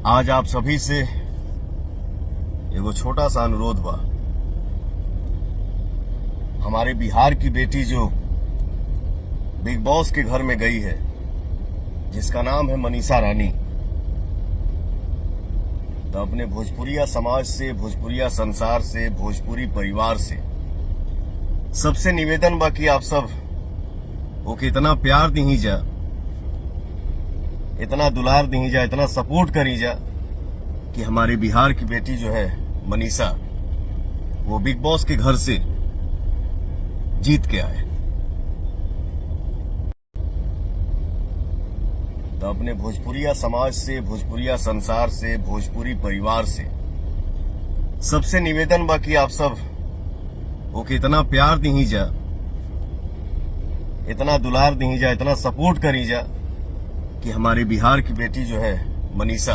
आज आप सभी से एगो छोटा सा अनुरोध बा। हमारे बिहार की बेटी जो बिग बॉस के घर में गई है, जिसका नाम है मनीषा रानी, तो अपने भोजपुरिया समाज से, भोजपुरिया संसार से, भोजपुरी परिवार से सबसे निवेदन बा कि आप सब ओके इतना प्यार दी जा, इतना दुलार दी जा, इतना सपोर्ट करी जा कि हमारे बिहार की बेटी जो है मनीषा, वो बिग बॉस के घर से जीत के आए। तो अपने भोजपुरिया समाज से, भोजपुरिया संसार से, भोजपुरी परिवार से सबसे निवेदन बा कि आप सब ओके इतना प्यार दी जा, इतना दुलार दी जा, इतना सपोर्ट करी जा कि हमारे बिहार की बेटी जो है मनीषा,